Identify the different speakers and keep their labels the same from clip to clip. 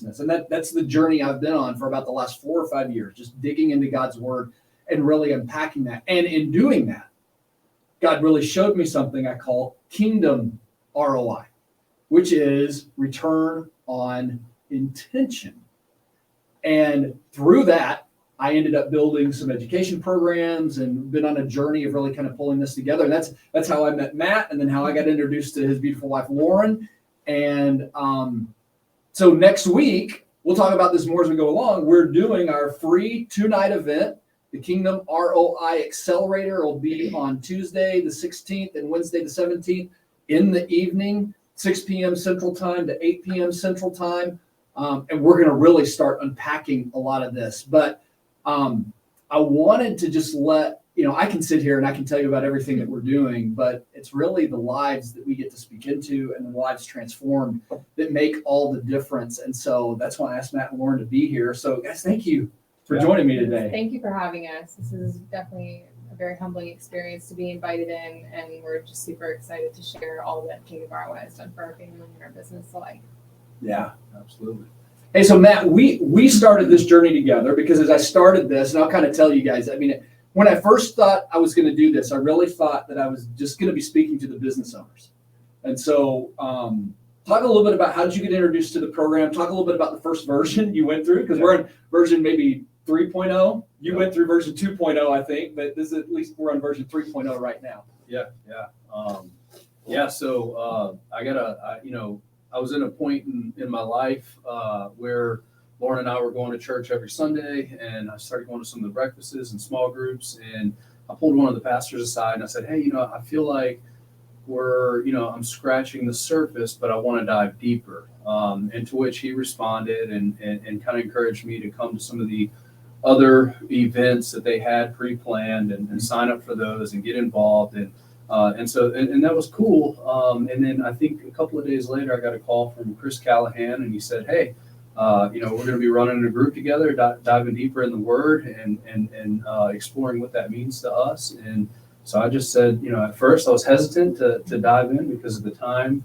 Speaker 1: And that's the journey I've been on for about the last 4 or 5 years, just digging into God's word and really unpacking that. And in doing that, God really showed me something I call Kingdom ROI, which is return on intention. And through that, I ended up building some education programs and been on a journey of really kind of pulling this together. And that's how I met Matt, and then how I got introduced to his beautiful wife, Lauren. And so next week, we'll talk about this more as we go along. We're doing our free 2-night event. The Kingdom ROI Accelerator will be on Tuesday, the 16th, and Wednesday, the 17th in the evening, 6 p.m. Central Time to 8 p.m. Central Time. And we're going to really start unpacking a lot of this. But I wanted to just I can sit here and I can tell you about everything that we're doing, but it's really the lives that we get to speak into and the lives transformed that make all the difference. And so that's why I asked Matt and Lauren to be here. So guys, thank you for joining me today.
Speaker 2: Thank you for having us. This is definitely a very humbling experience to be invited in, and we're just super excited to share all that Kingdom ROI has done for our family and our business alike.
Speaker 1: Yeah, absolutely. Hey, so Matt, we started this journey together because as I started this, and I'll kind of tell you guys, when I first thought I was going to do this, I really thought that I was just going to be speaking to the business owners. And so talk a little bit about how did you get introduced to the program? Talk a little bit about the first version you went through, because we're in version maybe 3.0. You went through version 2.0, I think, but this is at least we're on version 3.0 right now.
Speaker 3: So I was in a point in my life where Lauren and I were going to church every Sunday, and I started going to some of the breakfasts and small groups, and I pulled one of the pastors aside and I said, hey, I feel like I'm scratching the surface, but I want to dive deeper. And to which he responded and kind of encouraged me to come to some of the other events that they had pre-planned and sign up for those and get involved. And that was cool. And then I think a couple of days later, I got a call from Chris Callahan, and he said, hey, we're going to be running a group together, diving deeper in the Word and exploring what that means to us. And so I just said, at first I was hesitant to dive in because of the time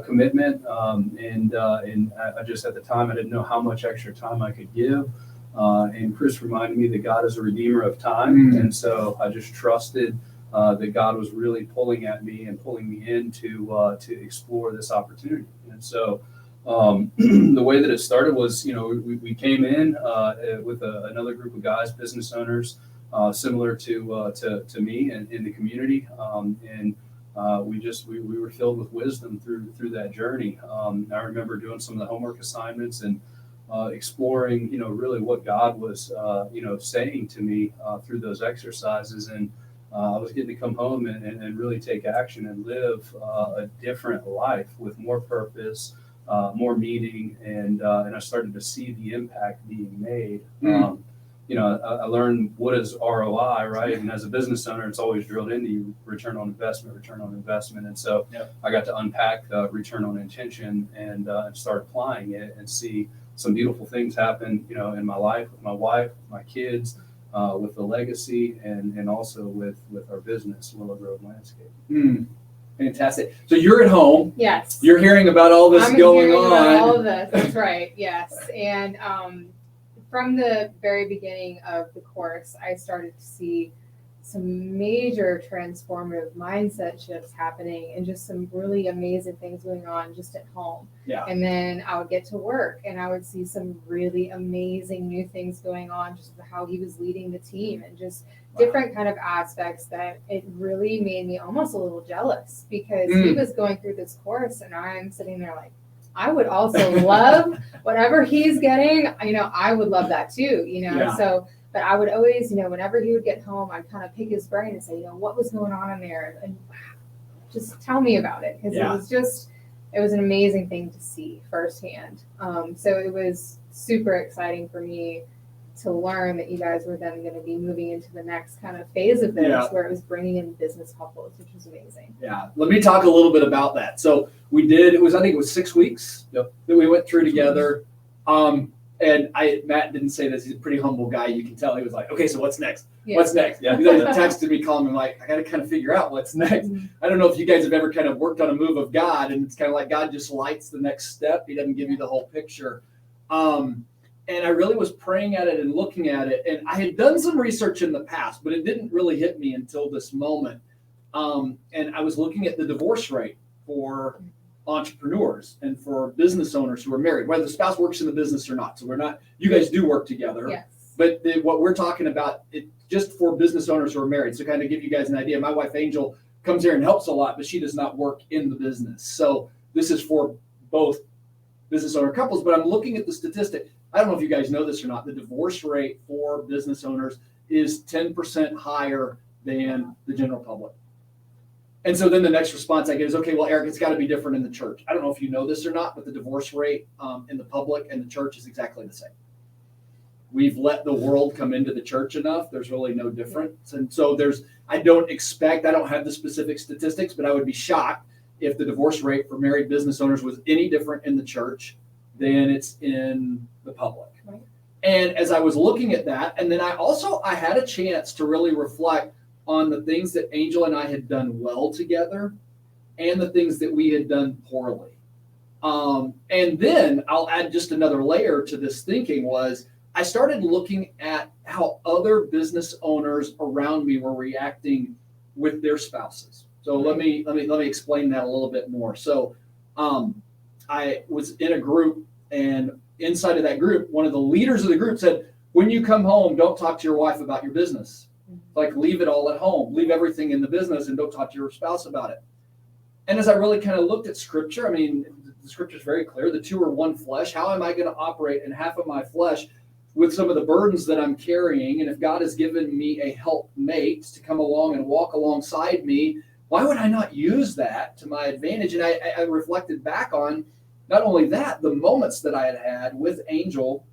Speaker 3: commitment. And I just, at the time, I didn't know how much extra time I could give. And Chris reminded me that God is a redeemer of time. And so I just trusted that God was really pulling at me and pulling me in to explore this opportunity. And so the way that it started was, we came in with another group of guys, business owners, similar to me and in the community. And we were filled with wisdom through that journey. I remember doing some of the homework assignments and exploring, really what God was, saying to me through those exercises. And I was getting to come home and really take action and live a different life with more purpose, more meaning, and I started to see the impact being made. I learned what is ROI, right? And as a business owner, it's always drilled into you, return on investment. And so I got to unpack return on intention and start applying it and see some beautiful things happen, in my life, with my wife, my kids, with the legacy, and also with our business, Willow Grove Landscape.
Speaker 1: Fantastic. So you're at home.
Speaker 2: Yes.
Speaker 1: You're hearing about all this going on.
Speaker 2: About all of this. That's right. Yes. And from the very beginning of the course, I started to see some major transformative mindset shifts happening and just some really amazing things going on just at home.
Speaker 1: Yeah.
Speaker 2: And then I would get to work and I would see some really amazing new things going on, just how he was leading the team and just different kind of aspects that it really made me almost a little jealous because he was going through this course and I'm sitting there like, I would also love whatever he's getting, I would love that too, So, but I would always, whenever he would get home, I'd kind of pick his brain and say, what was going on in there? And just tell me about it. Because it was an amazing thing to see firsthand. So it was super exciting for me to learn that you guys were then going to be moving into the next kind of phase of this where it was bringing in business couples, which was amazing.
Speaker 1: Yeah. Let me talk a little bit about that. So I think it was 6 weeks that we went through together. And Matt didn't say this. He's a pretty humble guy. You can tell he was like, okay, so what's next? Yeah. What's next? Yeah. He texted me, calling me like, I got to kind of figure out what's next. Mm-hmm. I don't know if you guys have ever kind of worked on a move of God and it's kind of like God just lights the next step. He doesn't give you the whole picture. And I really was praying at it and looking at it. And I had done some research in the past, but it didn't really hit me until this moment. And I was looking at the divorce rate for entrepreneurs and for business owners who are married, whether the spouse works in the business or not. So we're not, you guys do work together.
Speaker 2: Yes.
Speaker 1: But what we're talking about, it just for business owners who are married. So kind of give you guys an idea. My wife, Angel, comes here and helps a lot, but she does not work in the business. So this is for both business owner couples. But I'm looking at the statistic. I don't know if you guys know this or not. The divorce rate for business owners is 10% higher than the general public. And so then the next response I get is, okay, well, Eric, it's got to be different in the church. I don't know if you know this or not, but the divorce rate in the public and the church is exactly the same. We've let the world come into the church enough. There's really no difference. And so I don't have the specific statistics, but I would be shocked if the divorce rate for married business owners was any different in the church than it's in the public.
Speaker 2: Right.
Speaker 1: And as I was looking at that, and then I had a chance to really reflect on the things that Angel and I had done well together and the things that we had done poorly. And then I'll add just another layer to this thinking was I started looking at how other business owners around me were reacting with their spouses. So let me explain that a little bit more. So I was in a group, and inside of that group, one of the leaders of the group said, when you come home, don't talk to your wife about your business. Like, leave it all at home, leave everything in the business, and don't talk to your spouse about it. And as I really kind of looked at scripture, I mean, the scripture is very clear. The two are one flesh. How am I going to operate in half of my flesh with some of the burdens that I'm carrying? And if God has given me a helpmate to come along and walk alongside me, why would I not use that to my advantage? And I reflected back on not only that, the moments that I had with Angel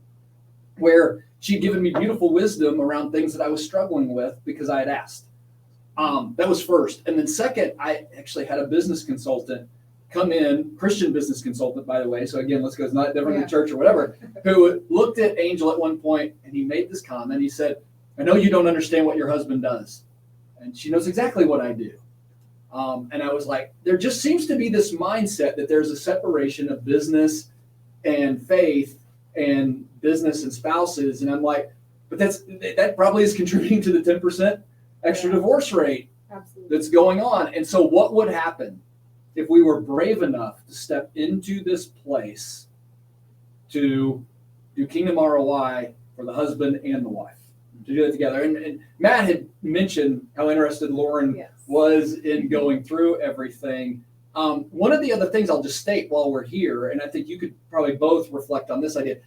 Speaker 1: where she'd given me beautiful wisdom around things that I was struggling with because I had asked. That was first. And then second, I actually had a business consultant come in, Christian business consultant, by the way. So again, let's go, it's not different than church or whatever, who looked at Angel at one point and he made this comment. He said, I know you don't understand what your husband does. And she knows exactly what I do. And I was like, there just seems to be this mindset that there's a separation of business and faith and business and spouses. And I'm like, but that probably is contributing to the 10% extra divorce rate that's going on. And so what would happen if we were brave enough to step into this place to do Kingdom ROI for the husband and the wife, to do it together? And Matt had mentioned how interested Lauren was in going through everything. One of the other things I'll just state while we're here, and I think you could probably both reflect on this idea.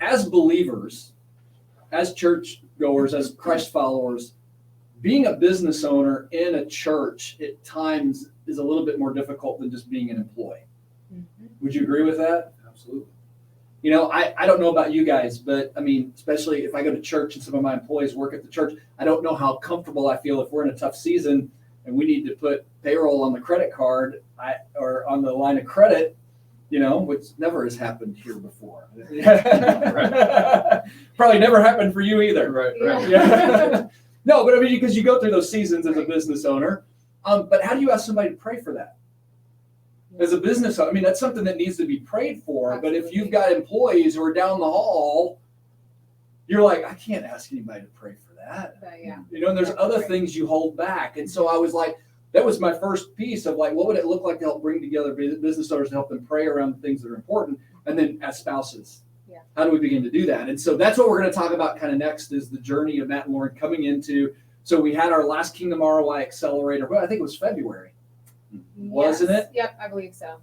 Speaker 1: As believers, as church goers, as Christ followers, being a business owner in a church at times is a little bit more difficult than just being an employee. Mm-hmm. Would you agree with that?
Speaker 3: Absolutely.
Speaker 1: You know, I don't know about you guys, but I mean, especially if I go to church and some of my employees work at the church, I don't know how comfortable I feel if we're in a tough season and we need to put payroll on the credit card or on the line of credit, you know, which never has happened here before. Probably never happened for you either.
Speaker 3: Right.
Speaker 1: Yeah. No, but I mean, because you go through those seasons as a business owner. But how do you ask somebody to pray for that? As a business owner, I mean, that's something that needs to be prayed for. Absolutely. But if you've got employees who are down the hall, you're like, I can't ask anybody to pray for that. You know, and there's other things you hold back. And so I was like, that was my first piece of like, what would it look like to help bring together business owners to help them pray around the things that are important? And then as spouses, how do we begin to do that? And so that's what we're going to talk about kind of next is the journey of Matt and Lauren coming into. So we had our last Kingdom ROI Accelerator. Well, I think it was February. Wasn't it?
Speaker 2: Yep, I believe so.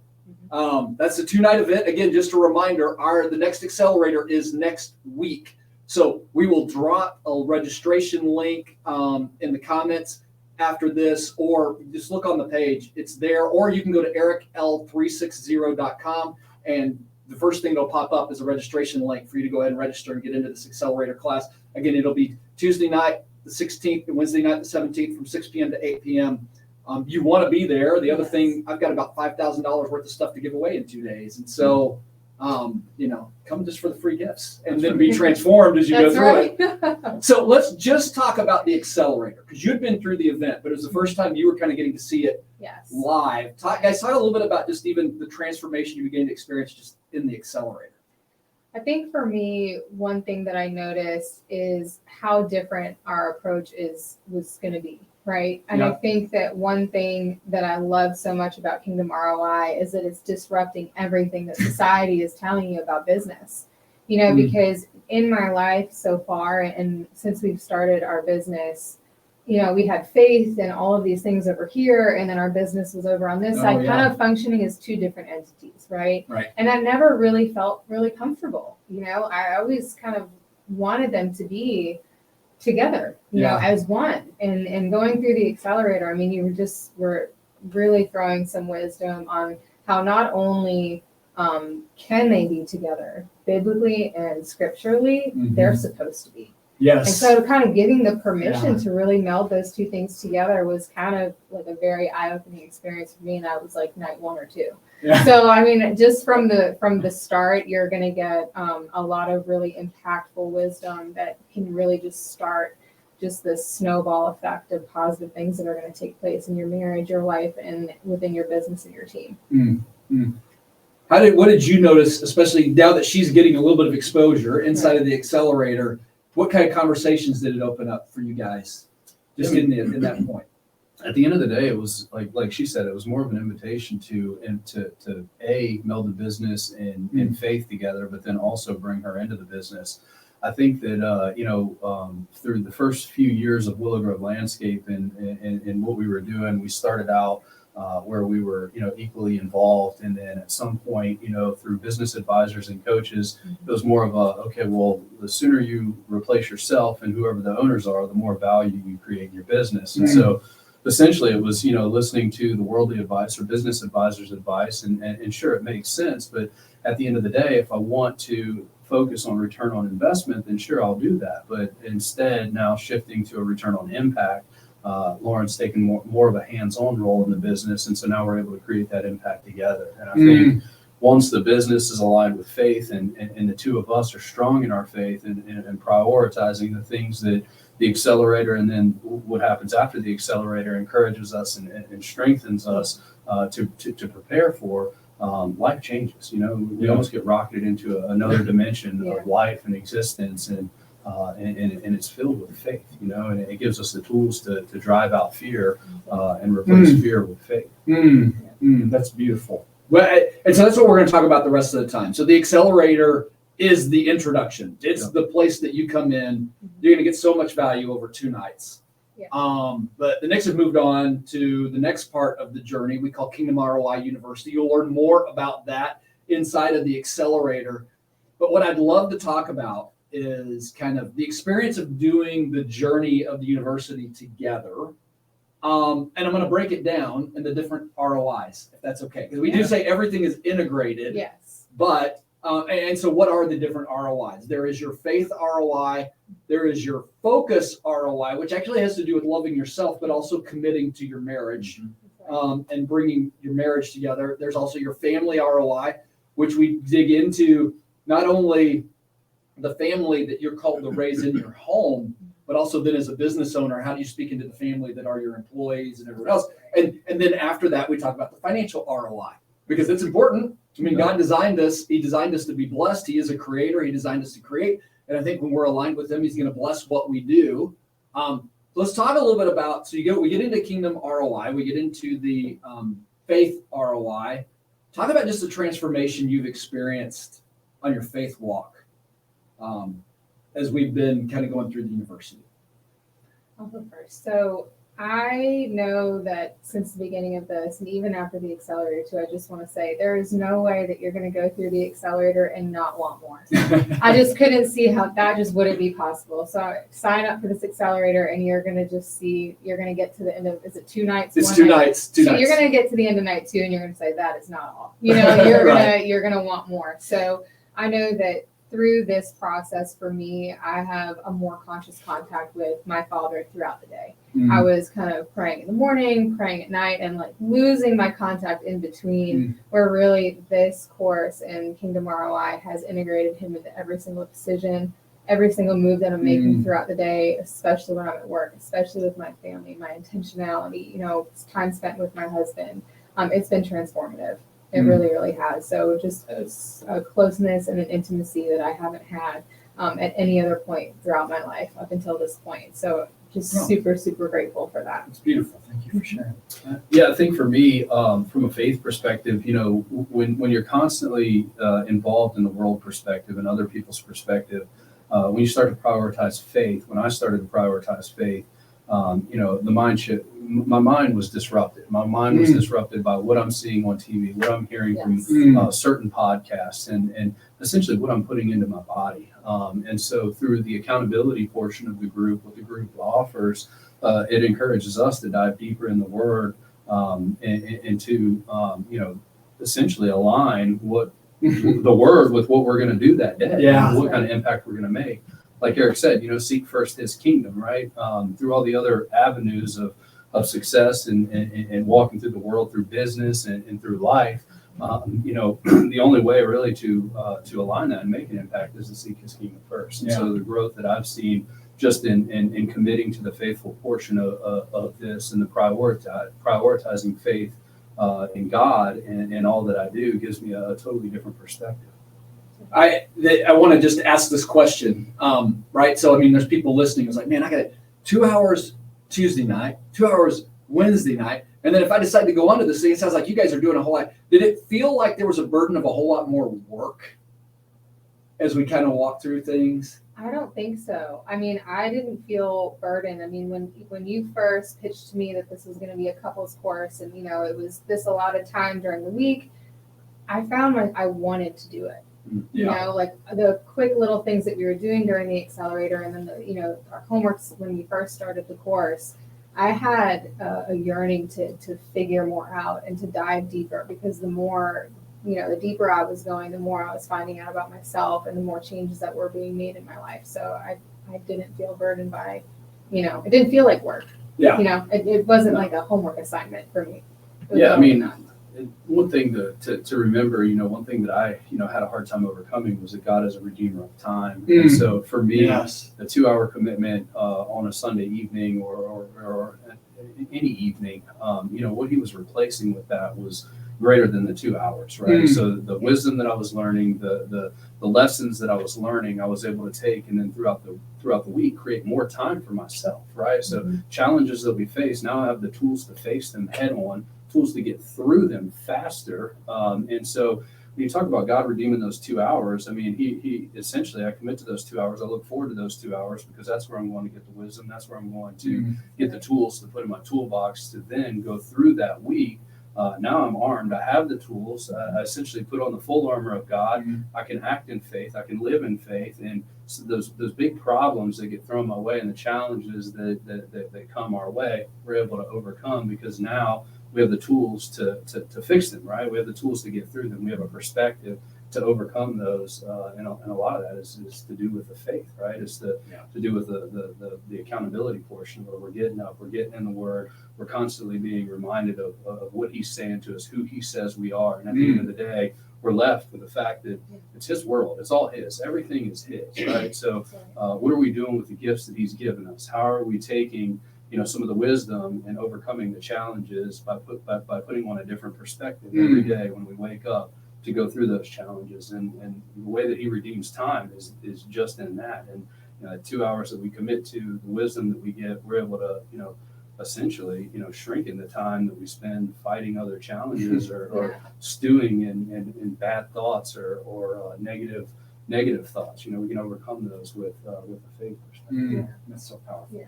Speaker 1: Mm-hmm. That's a 2-night event. Again, just a reminder, the next accelerator is next week. So we will drop a registration link in the comments after this, or just look on the page. It's there, or you can go to ericl360.com, and the first thing that'll pop up is a registration link for you to go ahead and register and get into this accelerator class. Again, it'll be Tuesday night, the 16th, and Wednesday night, the 17th, from 6 p.m. to 8 p.m. You want to be there. The other thing, I've got about $5,000 worth of stuff to give away in 2 days. And so, you know, come just for the free gifts and then be transformed as you go through it.
Speaker 2: right.
Speaker 1: So let's just talk about the accelerator, because you'd been through the event, but it was the first time you were kind of getting to see it
Speaker 2: Yes.
Speaker 1: live. Guys, talk a little bit about just even the transformation you began to experience just in the accelerator.
Speaker 2: I think for me, one thing that I noticed is how different our approach was going to be, right? And I think that one thing that I love so much about Kingdom ROI is that it's disrupting everything that society is telling you about business. Because in my life so far, and since we've started our business, we had faith and all of these things over here, and then our business was over on this side, kind of functioning as two different entities, right?
Speaker 1: Right.
Speaker 2: And I never really felt really comfortable. I always kind of wanted them to be together, as one. And going through the accelerator, I mean, you were really throwing some wisdom on how not only can they be together biblically and scripturally, they're supposed to be.
Speaker 1: Yes.
Speaker 2: And so kind of giving the permission to really meld those two things together was kind of like a very eye-opening experience for me. And that was like night 1 or 2.
Speaker 1: Yeah.
Speaker 2: So, I mean, just from the start, you're going to get a lot of really impactful wisdom that can really just start just this snowball effect of positive things that are going to take place in your marriage, your life, and within your business and your team.
Speaker 1: What did you notice, especially now that she's getting a little bit of exposure inside of the accelerator? What kind of conversations did it open up for you guys just in that point?
Speaker 3: At the end of the day, it was like she said, it was more of an invitation to meld the business and faith together, but then also bring her into the business. I think that through the first few years of Willow Grove Landscape and what we were doing, we started out where we were equally involved, and then at some point through business advisors and coaches, it was more of the sooner you replace yourself and whoever the owners are, the more value you create in your business. And so essentially it was listening to the worldly advice or business advisors' advice, and sure, it makes sense, but at the end of the day, if I want to focus on return on investment, then sure, I'll do that. But instead, now shifting to a return on impact, Lauren's taken more of a hands-on role in the business, and so now we're able to create that impact together. And I think once the business is aligned with faith, and the two of us are strong in our faith and prioritizing the things that the accelerator, and then what happens after the accelerator encourages us and strengthens us to prepare for, life changes. We almost get rocketed into another dimension of life and existence, and it's filled with faith, and it gives us the tools to drive out fear and replace fear with faith.
Speaker 1: That's beautiful. Well, and so that's what we're going to talk about the rest of the time. So the accelerator is the introduction. It's the place that you come in. You're going to get so much value over 2 nights. But the Knicks have moved on to the next part of the journey we call Kingdom ROI University. You'll learn more about that inside of the accelerator. But what I'd love to talk about is kind of the experience of doing the journey of the university together. And I'm going to break it down into different ROIs, if that's okay. Because we do say everything is integrated.
Speaker 2: Yes.
Speaker 1: But, and so what are the different ROIs? There is your faith ROI. There is your focus ROI, which actually has to do with loving yourself, but also committing to your marriage and bringing your marriage together. There's also your family ROI, which we dig into not only the family that you're called to raise in your home, but also then as a business owner, how do you speak into the family that are your employees and everyone else? And then after that, we talk about the financial ROI, because it's important. I mean, God designed us. He designed us to be blessed. He is a creator. He designed us to create. And I think when we're aligned with him, he's going to bless what we do. Let's talk a little bit about, we get into Kingdom ROI. We get into the faith ROI. Talk about just the transformation you've experienced on your faith walk as we've been kind of going through the university.
Speaker 2: I'll go first. So I know that since the beginning of this, and even after the accelerator too, I just want to say there is no way that you're going to go through the accelerator and not want more. I just couldn't see how that just wouldn't be possible. So sign up for this accelerator, and you're going to just see, you're going to get to the end of, is it 2 nights?
Speaker 1: It's 2 nights.
Speaker 2: So you're going to get to the end of night 2, and you're going to say, that is not all. You're
Speaker 1: Right.
Speaker 2: you're going to want more. So I know that through this process for me, I have a more conscious contact with my Father throughout the day. I was kind of praying in the morning, praying at night, and like losing my contact in between, where really this course in Kingdom ROI has integrated him into every single decision, every single move that I'm making throughout the day, especially when I'm at work, especially with my family, my intentionality, time spent with my husband. It's been transformative. It really, really has. So just a closeness and an intimacy that I haven't had at any other point throughout my life up until this point. So just super, super grateful for that.
Speaker 1: It's beautiful. Thank you for sharing.
Speaker 3: Yeah, I think for me, from a faith perspective, when you're constantly involved in the world perspective and other people's perspective, when you start to prioritize faith, when I started to prioritize faith, my mind was disrupted. My mind was disrupted by what I'm seeing on TV, what I'm hearing from certain podcasts, and essentially what I'm putting into my body. And so through the accountability portion of the group, what the group offers, it encourages us to dive deeper in the Word and to, essentially align what the Word with what we're going to do that day, and what kind of impact we're going to make. Like Eric said, seek first His kingdom, right? Through all the other avenues of success and walking through the world, through business and through life, the only way really to align that and make an impact is to seek His kingdom first. And so the growth that I've seen just in committing to the faithful portion of this and the prioritizing faith in God and all that I do gives me a totally different perspective.
Speaker 1: I want to just ask this question, right? So, there's people listening who's like, man, I got 2 hours Tuesday night, 2 hours Wednesday night. And then if I decide to go onto this thing, it sounds like you guys are doing a whole lot. Did it feel like there was a burden of a whole lot more work as we kind of walk through things?
Speaker 2: I don't think so. I didn't feel burdened. When you first pitched to me that this was going to be a couples course and, it was this a lot of time during the week, I found I wanted to do it. Like the quick little things that we were doing during the accelerator and then our homeworks when we first started the course, I had a yearning to figure more out and to dive deeper, because the more, the deeper I was going, the more I was finding out about myself and the more changes that were being made in my life. So I didn't feel burdened by, it didn't feel like work. It wasn't like a homework assignment for me.
Speaker 3: One thing to remember, one thing that I, had a hard time overcoming was that God is a redeemer of time. And so for me, the 2 hour commitment on a Sunday evening or any evening, what He was replacing with that was greater than the 2 hours, right? So the wisdom that I was learning, the lessons that I was learning, I was able to take, and then throughout the week, create more time for myself, right? So challenges that we face, now I have the tools to face them head on, tools to get through them faster. And so when you talk about God redeeming those 2 hours, he essentially, I commit to those 2 hours. I look forward to those 2 hours because that's where I'm going to get the wisdom. That's where I'm going to get the tools to put in my toolbox to then go through that week. Now I'm armed. I have the tools. I essentially put on the full armor of God. I can act in faith. I can live in faith. And so those big problems that get thrown my way and the challenges that come our way, we're able to overcome because now we have the tools to fix them, right? We have the tools to get through them. We have a perspective to overcome those. And a lot of that is to do with the faith, right? It's to do with the accountability portion where we're getting up, we're getting in the Word, we're constantly being reminded of what He's saying to us, who He says we are. And at the end of the day, we're left with the fact that it's His world. It's all His. Everything is His, right? So what are we doing with the gifts that He's given us? How are we taking some of the wisdom and overcoming the challenges by putting on a different perspective every day when we wake up to go through those challenges. And the way that He redeems time is just in that. And 2 hours that we commit to, the wisdom that we get, we're able to, essentially, shrink in the time that we spend fighting other challenges or stewing in bad thoughts or negative thoughts. We can overcome those with a faith perspective.
Speaker 1: That's so powerful.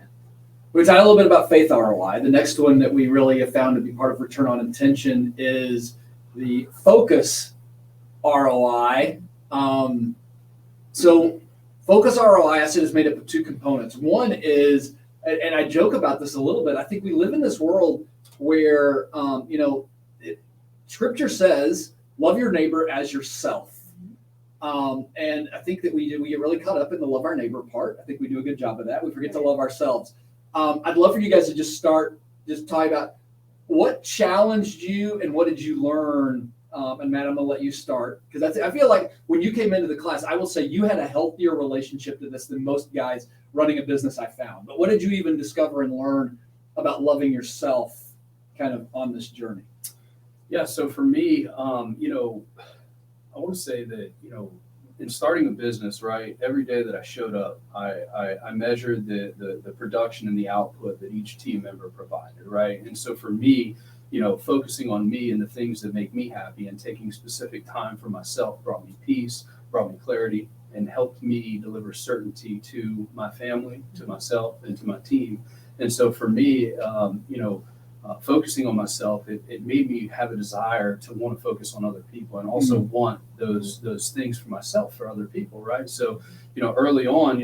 Speaker 1: We talked a little bit about faith ROI. The next one that we really have found to be part of return on intention is the focus ROI. So focus ROI, I said, is made up of two components. One is, and I joke about this a little bit, I think we live in this world where, Scripture says, love your neighbor as yourself. And I think that we get really caught up in the love our neighbor part. I think we do a good job of that. We forget to love ourselves. I'd love for you guys to just talk about what challenged you and what did you learn. And Matt, I'm gonna let you start because I feel like when you came into the class, I will say you had a healthier relationship to this than most guys running a business I found. But what did you even discover and learn about loving yourself kind of on this journey?
Speaker 3: Yeah, so for me, I want to say that, in starting a business, right, every day that I showed up, I measured the production and the output that each team member provided, right? And so for me, focusing on me and the things that make me happy and taking specific time for myself brought me peace, brought me clarity, and helped me deliver certainty to my family, to myself, and to my team. And so for me, focusing on myself, it made me have a desire to want to focus on other people and also want those things for myself, for other people, right? So, early on,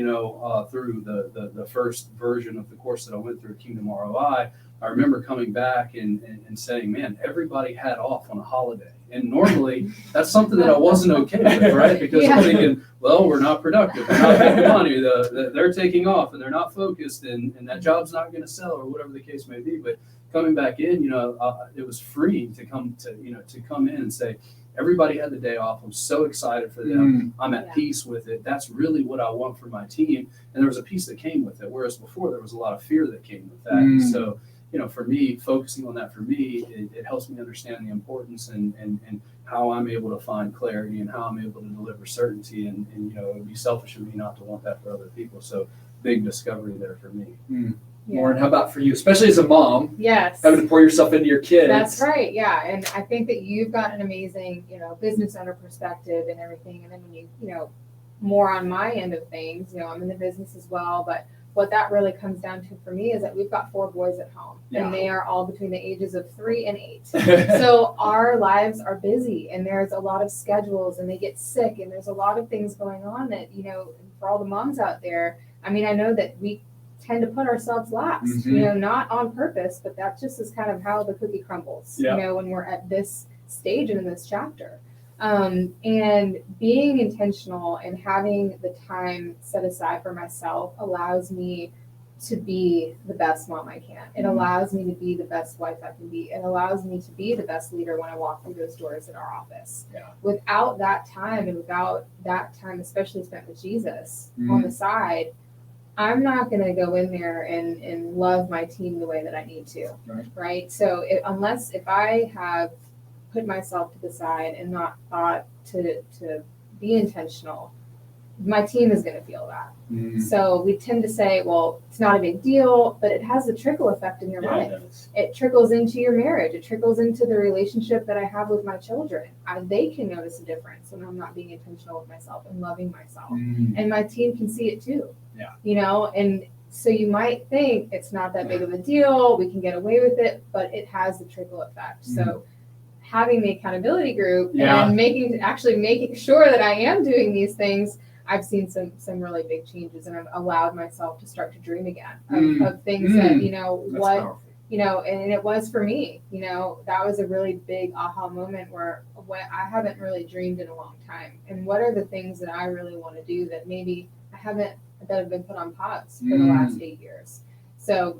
Speaker 3: through the first version of the course that I went through, Kingdom ROI, I remember coming back and saying, man, everybody had off on a holiday. And normally that's something that I wasn't okay with, right? Because I'm thinking, well, we're not productive, we're not making money, they're taking off and they're not focused and that job's not going to sell or whatever the case may be. But coming back in, it was freeing to come in and say, everybody had the day off. I'm so excited for them. I'm at peace with it. That's really what I want for my team. And there was a peace that came with it. Whereas before there was a lot of fear that came with that. And so, for me, focusing on that it helps me understand the importance and how I'm able to find clarity and how I'm able to deliver certainty. And it would be selfish of me not to want that for other people. So big discovery there for me.
Speaker 2: Yeah.
Speaker 1: Lauren, how about for you, especially as a mom?
Speaker 2: Yes.
Speaker 1: Having to pour yourself into your kids.
Speaker 2: That's right. Yeah. And I think that you've got an amazing, business owner perspective and everything. And then when you, more on my end of things, I'm in the business as well, but what that really comes down to for me is that we've got 4 boys at home and they are all between the ages of 3 and 8. So our lives are busy and there's a lot of schedules and they get sick and there's a lot of things going on that, for all the moms out there, I know that we tend to put ourselves last, not on purpose, but that just is kind of how the cookie crumbles, when we're at this stage and in this chapter. And being intentional and having the time set aside for myself allows me to be the best mom I can. It allows me to be the best wife I can be. It allows me to be the best leader when I walk through those doors at our office. Without that time and without that time, especially spent with Jesus on the side, I'm not going to go in there and love my team the way that I need to, right? So if I have put myself to the side and not thought to be intentional, my team is going to feel that. So we tend to say, well, it's not a big deal, but it has a trickle effect in your life. It trickles into your marriage. It trickles into the relationship that I have with my children. They can notice a difference when I'm not being intentional with myself and loving myself. And my team can see it too. And so you might think it's not that big of a deal. We can get away with it, but it has the trickle effect. So having the accountability group and making sure that I am doing these things, I've seen some really big changes, and I've allowed myself to start to dream again of things that, and it was for me, that was a really big aha moment where I haven't really dreamed in a long time. And what are the things that I really want to do that maybe that have been put on pause for the last 8 years? So,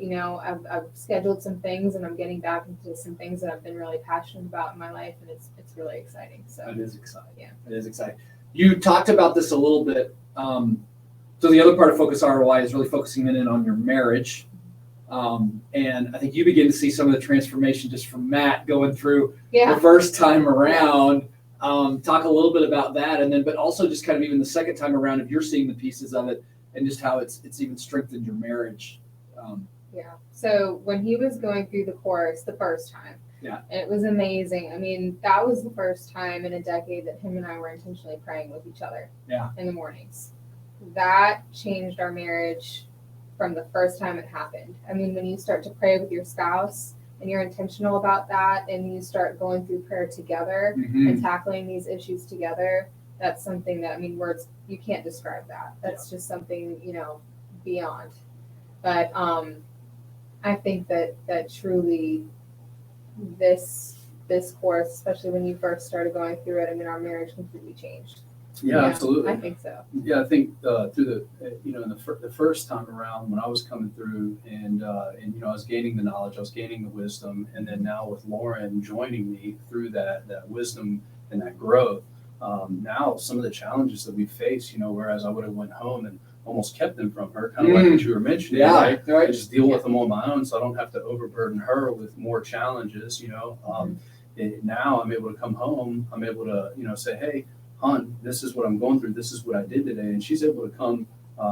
Speaker 2: I've scheduled some things and I'm getting back into some things that I've been really passionate about in my life, and it's really exciting. So
Speaker 1: it is exciting.
Speaker 2: Yeah.
Speaker 1: It is exciting. You talked about this a little bit. So the other part of Focus ROI is really focusing in on your marriage. And I think you begin to see some of the transformation just from Matt going through the first time around. Talk a little bit about that, and then, but also just kind of even the second time around, if you're seeing the pieces of it and just how it's even strengthened your marriage.
Speaker 2: So when he was going through the course the first time, it was amazing. That was the first time in a decade that him and I were intentionally praying with each other in the mornings. That changed our marriage from the first time it happened. When you start to pray with your spouse and you're intentional about that and you start going through prayer together and tackling these issues together, that's something that, words, you can't describe that. That's just something, beyond. But I think that truly this course, especially when you first started going through it, our marriage completely changed.
Speaker 3: Yeah, absolutely.
Speaker 2: I think so.
Speaker 3: Yeah, I think through the in the first time around when I was coming through and I was gaining the knowledge, I was gaining the wisdom, and then now with Lauren joining me through that wisdom and that growth, now some of the challenges that we face, whereas I would have went home and almost kept them from her, kind of like what you were mentioning, right? I just deal with them on my own, so I don't have to overburden her with more challenges. Now I'm able to come home, I'm able to say, hey, hon, this is what I'm going through. This is what I did today. And she's able to come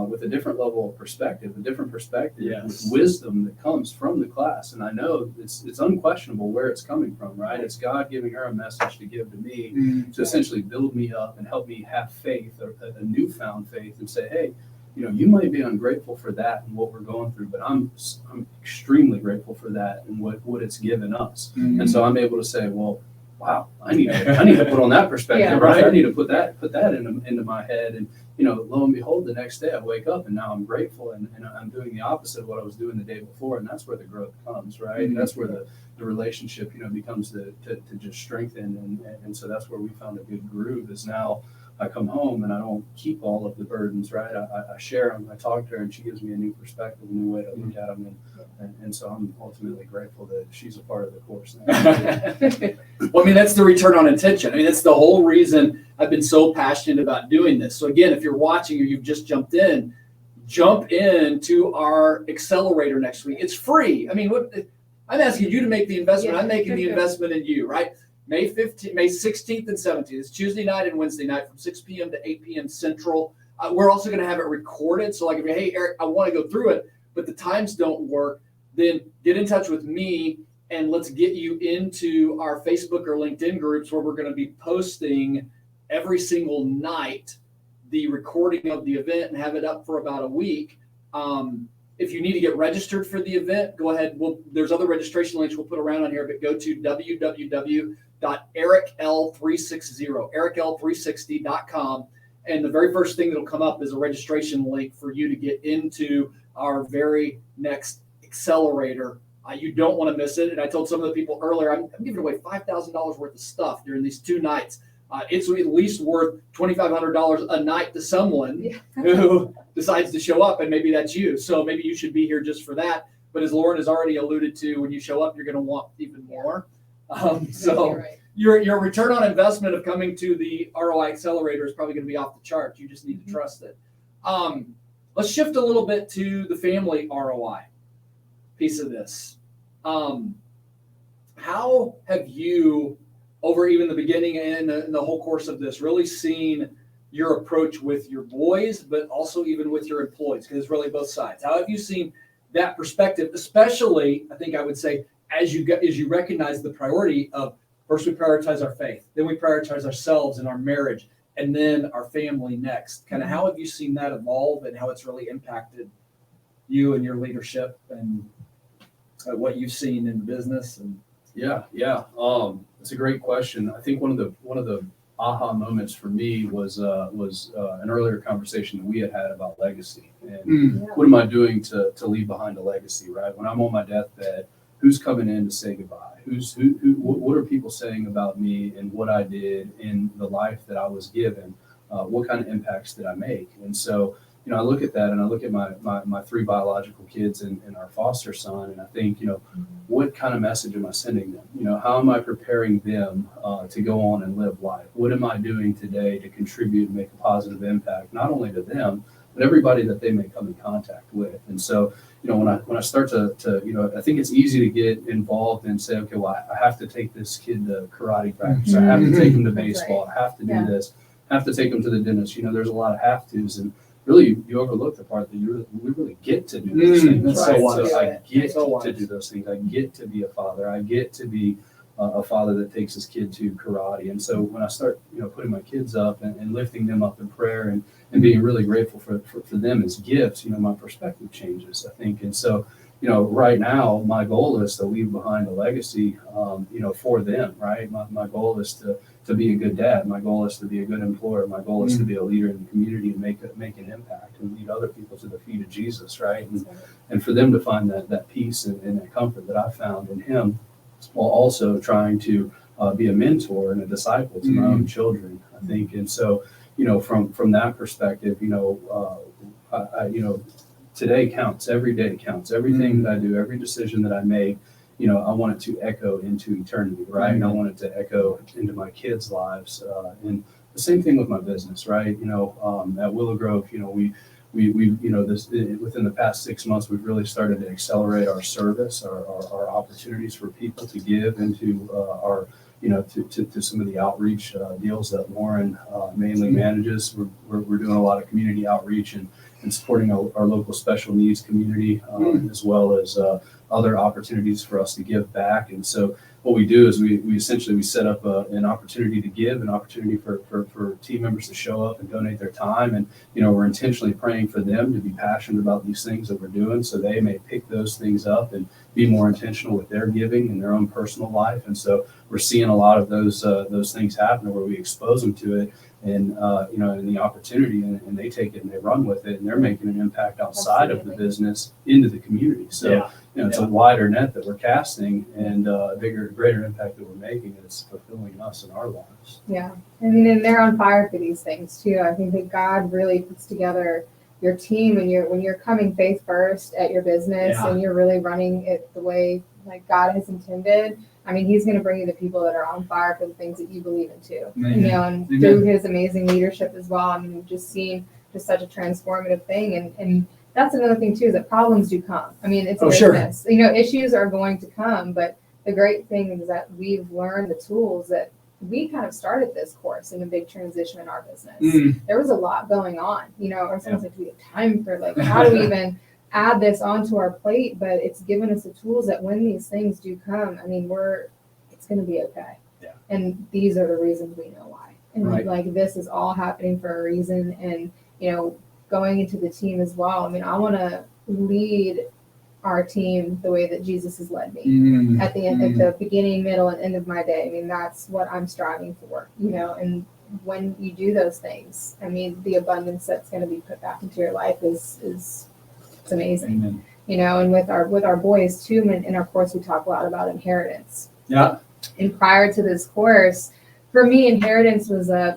Speaker 3: with a different level of perspective, with wisdom that comes from the class. And I know it's unquestionable where it's coming from, right? It's God giving her a message to give to me to essentially build me up and help me have faith, a newfound faith, and say, hey, you might be ungrateful for that and what we're going through, but I'm extremely grateful for that and what it's given us. And so I'm able to say, well, wow, I need to put on that perspective, right? I need to put that into my head. And, lo and behold, the next day I wake up and now I'm grateful and I'm doing the opposite of what I was doing the day before. And that's where the growth comes, right? And that's where the relationship, becomes to just strengthen. And so that's where we found a good groove is now I come home and I don't keep all of the burdens, right? I share them, I talk to her, and she gives me a new perspective, a new way to look at them. And so I'm ultimately grateful that she's a part of the course now.
Speaker 1: Well, that's the return on intention. That's the whole reason I've been so passionate about doing this. So again, if you're watching or you've just jump into our accelerator next week. It's free. I'm asking you to make the investment. I'm making the investment in you, right? May 16th and 17th. It's Tuesday night and Wednesday night from 6 p.m. to 8 p.m. Central. We're also going to have it recorded. So like if you're, hey, Eric, I want to go through it, but the times don't work, then get in touch with me and let's get you into our Facebook or LinkedIn groups where we're going to be posting every single night the recording of the event and have it up for about a week. If you need to get registered for the event, go ahead. There's other registration links we'll put around on here, but go to www.ericl360.com. And the very first thing that'll come up is a registration link for you to get into our very next accelerator. You don't want to miss it. And I told some of the people earlier, I'm giving away $5,000 worth of stuff during these 2 nights. It's at least worth $2,500 a night to someone who decides to show up, and maybe that's you. So maybe you should be here just for that. But as Lauren has already alluded to, when you show up, you're going to want even more. So your return on investment of coming to the ROI Accelerator is probably going to be off the charts. You just need to trust it. Let's shift a little bit to the family ROI piece of this. How have you, over even the beginning and the whole course of this, really seen your approach with your boys, but also even with your employees? Because it's really both sides. How have you seen that perspective, especially, I think I would say, as you recognize the priority of first we prioritize our faith, then we prioritize ourselves and our marriage, and then our family next. Kind of how have you seen that evolve and how it's really impacted you and your leadership and what you've seen in the business? And
Speaker 3: Yeah. It's a great question. I think one of the aha moments for me was an earlier conversation that we had about legacy and what am I doing to leave behind a legacy, right? When I'm on my deathbed, who's coming in to say goodbye? What are people saying about me and what I did in the life that I was given? What kind of impacts did I make? And so, I look at that and I look at my 3 biological kids and our foster son, and I think, what kind of message am I sending them? How am I preparing them to go on and live life? What am I doing today to contribute and make a positive impact, not only to them, but everybody that they may come in contact with? And so, when I start to I think it's easy to get involved and say, okay, well, I have to take this kid to karate practice. I have to take him to baseball. I have to do this. I have to take him to the dentist. There's a lot of have tos, and really you overlook the part that we really get to do those things. Right? So I get to do those things. I get to be a father. I get to be a father that takes his kid to karate. And so when I start, putting my kids up and lifting them up in prayer and being really grateful for them as gifts, my perspective changes, I think. And so, right now, my goal is to leave behind a legacy, for them, right? My goal is to be a good dad. My goal is to be a good employer. My goal is to be a leader in the community and make an impact and lead other people to the feet of Jesus, right? And for them to find that peace and that comfort that I found in him, while also trying to be a mentor and a disciple to my own children, I think. And so, from that perspective, today counts, every day counts, everything that I do, every decision that I make, I want it to echo into eternity, right? And I want it to echo into my kids' lives. And the same thing with my business, right? At Willow Grove, we this within the past 6 months, we've really started to accelerate our service, our opportunities for people to give into our, to some of the outreach deals that Lauren mainly manages. We're doing a lot of community outreach and supporting our local special needs community, as well as other opportunities for us to give back. And so what we do is we essentially set up an opportunity to give, an opportunity for team members to show up and donate their time. And, we're intentionally praying for them to be passionate about these things that we're doing, so they may pick those things up and be more intentional with their giving in their own personal life. And so we're seeing a lot of those things happen where we expose them to it and, and the opportunity, and they take it and they run with it, and they're making an impact outside of the business into the community. So, it's a wider net that we're casting, and a greater impact that we're making, and it's fulfilling us in our lives.
Speaker 2: Yeah. And they're on fire for these things too. I think that God really puts together your team, and when you're coming faith first at your business and you're really running it the way like God has intended. I mean, he's going to bring you the people that are on fire for the things that you believe in too. And through his amazing leadership as well. I mean, we've just seen just such a transformative thing. And that's another thing too, is that problems do come. I mean, it's a business. Sure. Issues are going to come, but the great thing is that we've learned the tools that we kind of started this course in a big transition in our business. There was a lot going on, or sometimes like, do we have time for how do we even add this onto our plate? But it's given us the tools that when these things do come, I mean, it's going to be okay. Yeah. And these are the reasons we know why. And this is all happening for a reason. And, going into the team as well. I mean, I want to lead our team the way that Jesus has led me at the end, at the beginning, middle, and end of my day. I mean, that's what I'm striving for, and when you do those things, I mean, the abundance that's going to be put back into your life is it's amazing. Amen. And with our boys too, in our course, we talk a lot about inheritance. Yeah. And prior to this course, for me, inheritance was a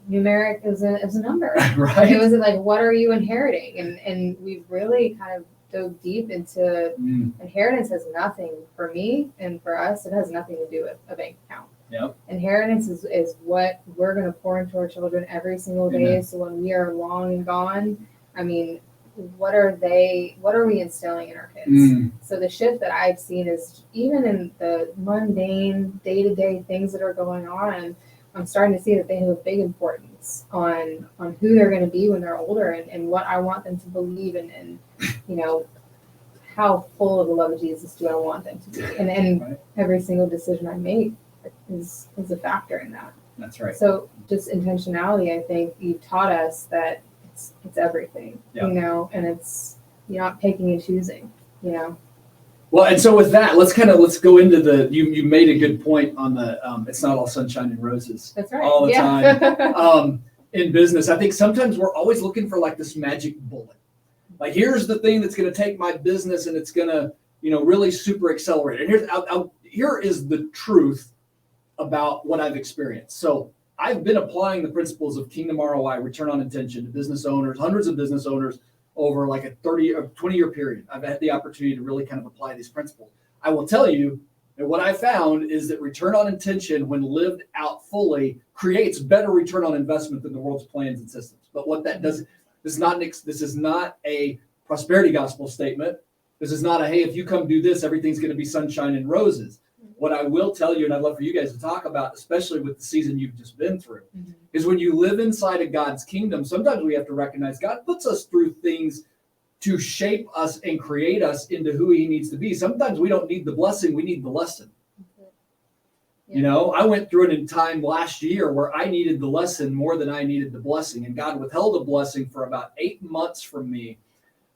Speaker 2: numeric, it was a number. Right. It was like, what are you inheriting? And we've really kind of dove deep into inheritance has nothing, for me and for us, it has nothing to do with a bank account. Yep. Inheritance is what we're going to pour into our children every single day. Amen. So when we are long and gone, I mean, what are we instilling in our kids? So the shift that I've seen is even in the mundane day-to-day things that are going on, I'm starting to see that they have a big importance on who they're going to be when they're older, and what I want them to believe and how full of the love of Jesus do I want them to be. And every single decision I make is a factor in that. That's right. So just intentionality, I think you've taught us that it's everything, and it's, you're not picking and choosing,
Speaker 1: Well, and so with that, let's go into you made a good point on the, it's not all sunshine and roses. That's right. All the time. In business, I think sometimes we're always looking for like this magic bullet. Like, here's the thing that's going to take my business and it's going to, really super accelerate. And here is the truth about what I've experienced. So I've been applying the principles of Kingdom ROI, return on intention, to business owners, hundreds of business owners over like a 30 or 20-year period. I've had the opportunity to really kind of apply these principles. I will tell you that what I found is that return on intention, when lived out fully, creates better return on investment than the world's plans and systems. But what that does, this is not a prosperity gospel statement. This is not a, hey, if you come do this, everything's going to be sunshine and roses. What I will tell you, and I'd love for you guys to talk about, especially with the season you've just been through, is when you live inside of God's kingdom, sometimes we have to recognize God puts us through things to shape us and create us into who he needs to be. Sometimes we don't need the blessing, we need the lesson. Yeah. I went through it in time last year where I needed the lesson more than I needed the blessing. And God withheld a blessing for about 8 months from me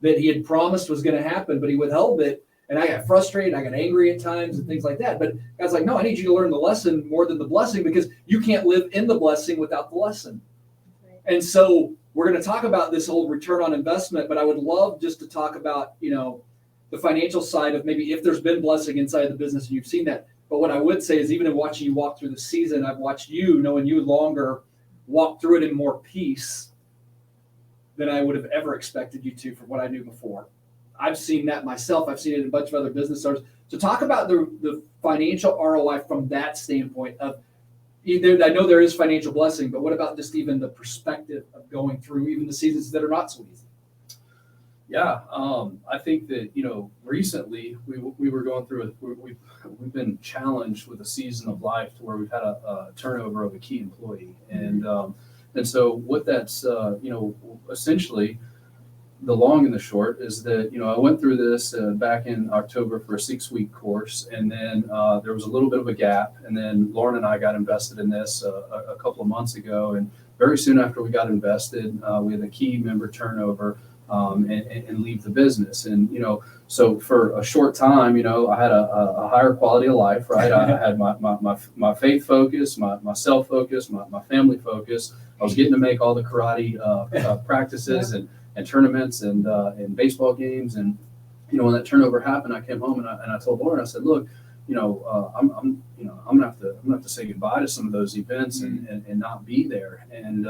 Speaker 1: that he had promised was going to happen, but he withheld it. And I got frustrated, I got angry at times and things like that. But God's like, no, I need you to learn the lesson more than the blessing, because you can't live in the blessing without the lesson. Right. And so we're going to talk about this whole return on investment, but I would love just to talk about, the financial side of maybe if there's been blessing inside the business and you've seen that. But what I would say is, even in watching you walk through the season, I've watched you, knowing you longer, walk through it in more peace than I would have ever expected you to from what I knew before. I've seen that myself. I've seen it in a bunch of other business owners. So talk about the financial ROI from that standpoint of either, I know there is financial blessing, but what about just even the perspective of going through even the seasons that are not so easy?
Speaker 3: Yeah, I think that, recently we were going through we've been challenged with a season of life to where we've had a turnover of a key employee, and so what that's essentially the long and the short is that I went through this back in October for a 6-week course, and then there was a little bit of a gap, and then Lauren and I got invested in this a couple of months ago, and very soon after we got invested, we had a key member turnover. And leave the business. And, so for a short time, I had a higher quality of life, right? I had my faith focus, my self focus, my family focus. I was getting to make all the karate practices and tournaments and baseball games. And, when that turnover happened, I came home and I told Lauren, I said, look, I'm gonna have to say goodbye to some of those events and not be there. And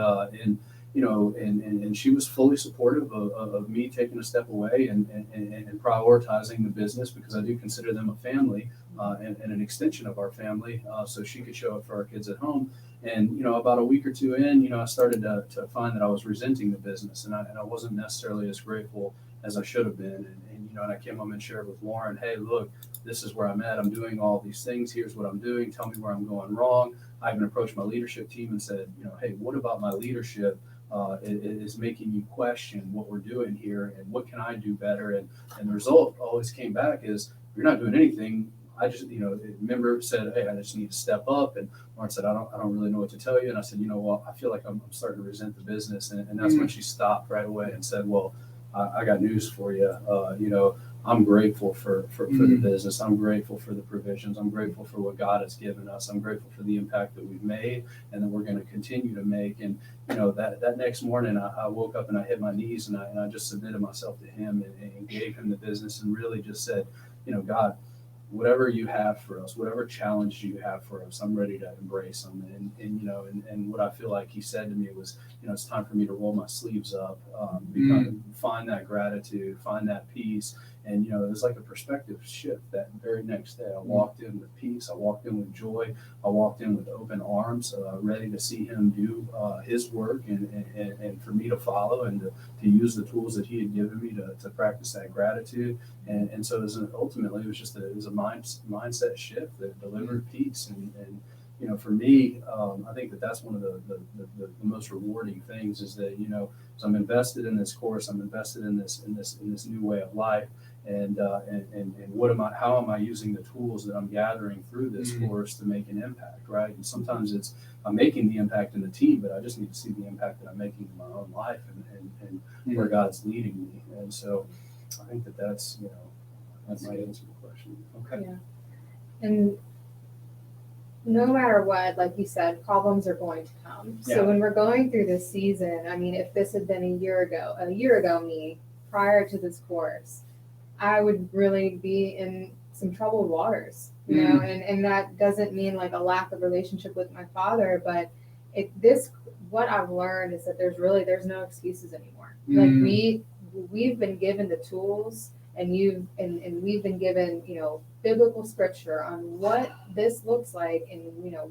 Speaker 3: she was fully supportive of me taking a step away and prioritizing the business, because I do consider them a family and an extension of our family, so she could show up for our kids at home. And, about a week or two in, I started to find that I was resenting the business, and I wasn't necessarily as grateful as I should have been. And I came home and shared with Lauren, hey, look, this is where I'm at. I'm doing all these things. Here's what I'm doing. Tell me where I'm going wrong. I even approached my leadership team and said, hey, what about my leadership is making you question what we're doing here, and what can I do better? And the result always came back is, you're not doing anything. I just, a member said, hey, I just need to step up. And Lauren said, I don't really know what to tell you. And I said, I feel like I'm starting to resent the business. And that's when she stopped right away and said, well, I got news for you. I'm grateful for the business. I'm grateful for the provisions. I'm grateful for what God has given us. I'm grateful for the impact that we've made and that we're going to continue to make. And, that next morning I woke up and I hit my knees and I just submitted myself to Him and gave Him the business, and really just said, God, whatever you have for us, whatever challenge you have for us, I'm ready to embrace them. And what I feel like He said to me was, it's time for me to roll my sleeves up, find that gratitude, find that peace. And, it was like a perspective shift that very next day. I walked in with peace. I walked in with joy. I walked in with open arms, ready to see Him do His work and for me to follow and to use the tools that He had given me to practice that gratitude. And so ultimately, it was a mindset shift that delivered peace. And for me, I think that's one of the most rewarding things is that, so I'm invested in this course, I'm invested in this new way of life. And how am I using the tools that I'm gathering through this course to make an impact, right? And sometimes I'm making the impact in the team, but I just need to see the impact that I'm making in my own life and where God's leading me. And so I think that's that might answer the question. Okay.
Speaker 2: Yeah. And no matter what, like you said, problems are going to come.
Speaker 1: Yeah.
Speaker 2: So when we're going through this season, I mean, if this had been a year ago me, prior to this course, I would really be in some troubled waters, and that doesn't mean like a lack of relationship with my father, but what I've learned is that there's no excuses anymore. Like we've been given the tools, and we've been given, biblical scripture on what this looks like, and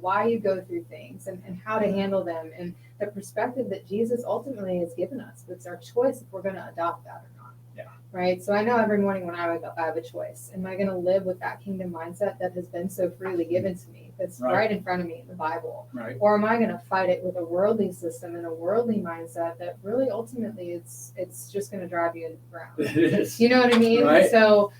Speaker 2: why you go through things and how to handle them, and the perspective that Jesus ultimately has given us. It's our choice if we're going to adopt that or not.
Speaker 1: Yeah.
Speaker 2: Right. So I know every morning when I wake up, I have a choice. Am I going to live with that kingdom mindset that has been so freely given to me, that's right in front of me in the Bible?
Speaker 1: Right.
Speaker 2: Or am I going to fight it with a worldly system and a worldly mindset that really ultimately it's just going to drive you into the ground?
Speaker 1: It is.
Speaker 2: You know what I mean?
Speaker 1: Right.
Speaker 2: So,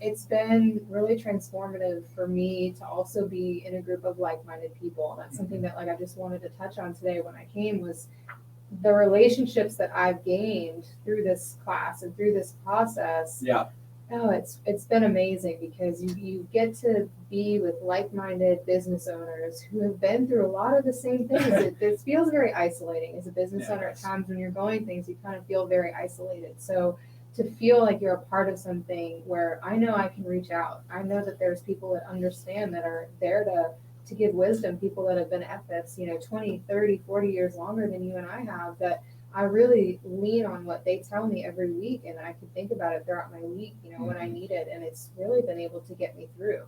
Speaker 2: it's been really transformative for me to also be in a group of like-minded people. And that's something that I just wanted to touch on today when I came, was the relationships that I've gained through this class and through this process.
Speaker 1: Yeah.
Speaker 2: Oh, it's been amazing, because you get to be with like-minded business owners who have been through a lot of the same things. It feels very isolating as a business owner at times. When you're going things, you kind of feel very isolated. So to feel like you're a part of something where I know I can reach out, I know that there's people that understand, that are there to to give wisdom, people that have been at this, 20, 30, 40 years longer than you and I have, that I really lean on what they tell me every week, and I can think about it throughout my week, when I need it, and it's really been able to get me through.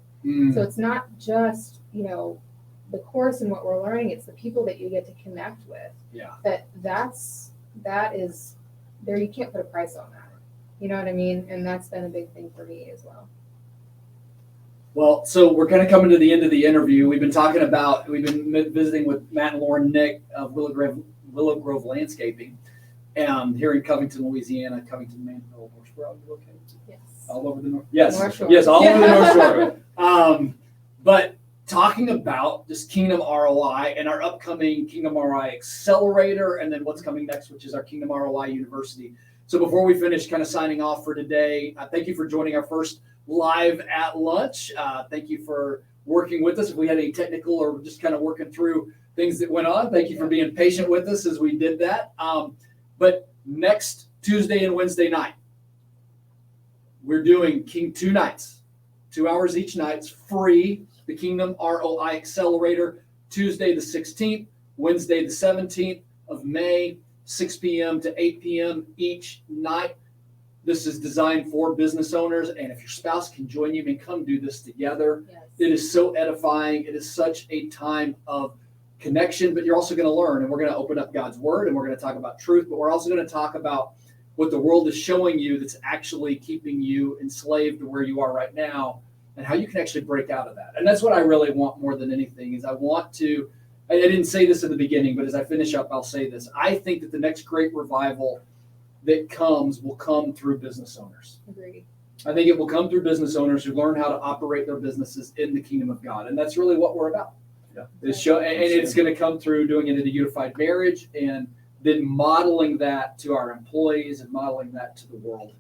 Speaker 2: So it's not just, the course and what we're learning, it's the people that you get to connect with.
Speaker 1: Yeah.
Speaker 2: That is there, you can't put a price on that. You know what I mean? And that's been a big thing for me as well.
Speaker 1: Well, so we're kind of coming to the end of the interview. We've been visiting with Matt and Lauren Knick of Willow Grove Landscaping, here in Covington, Louisiana, Covington, Manville, North Shore. Are you located?
Speaker 2: Yes.
Speaker 1: All over the north. Yes,
Speaker 2: North Shore.
Speaker 1: yes, all over the North Shore. But talking about just Kingdom ROI and our upcoming Kingdom ROI Accelerator, and then what's coming next, which is our Kingdom ROI University. So before we finish kind of signing off for today, thank you for joining our first live at lunch. Thank you for working with us. If we had any technical or just kind of working through things that went on, thank you for being patient with us as we did that. But next Tuesday and Wednesday night, we're doing 2 nights, 2 hours each night. It's free. The Kingdom ROI Accelerator, Tuesday the 16th, Wednesday the 17th of May, 6 p.m. to 8 p.m. each night. This is designed for business owners, and if your spouse can join you, come do this together.
Speaker 2: Yes.
Speaker 1: It is so edifying. It is such a time of connection, but you're also going to learn, and we're going to open up God's word, and we're going to talk about truth, but we're also going to talk about what the world is showing you that's actually keeping you enslaved to where you are right now, and how you can actually break out of that. And that's what I really want more than anything, is I didn't say this in the beginning, but as I finish up, I'll say this. I think that the next great revival that will come through business owners.
Speaker 2: Agreed.
Speaker 1: I think it will come through business owners who learn how to operate their businesses in the kingdom of God. And that's really what we're about.
Speaker 3: Yeah.
Speaker 1: And it's going to come through doing it in a unified marriage, and then modeling that to our employees and modeling that to the world.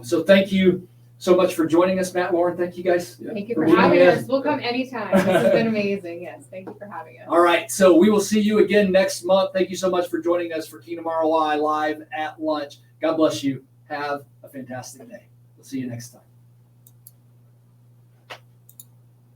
Speaker 1: So thank you so much for joining us, Matt, Lauren. Thank you guys.
Speaker 2: Thank you for
Speaker 1: being
Speaker 2: having
Speaker 1: here.
Speaker 2: us. We'll come anytime. This has been amazing. Yes. Thank you for having us.
Speaker 1: All right. So we will see you again next month. Thank you so much for joining us for Kingdom ROI Live at Lunch. God bless you. Have a fantastic day. We'll see you next time.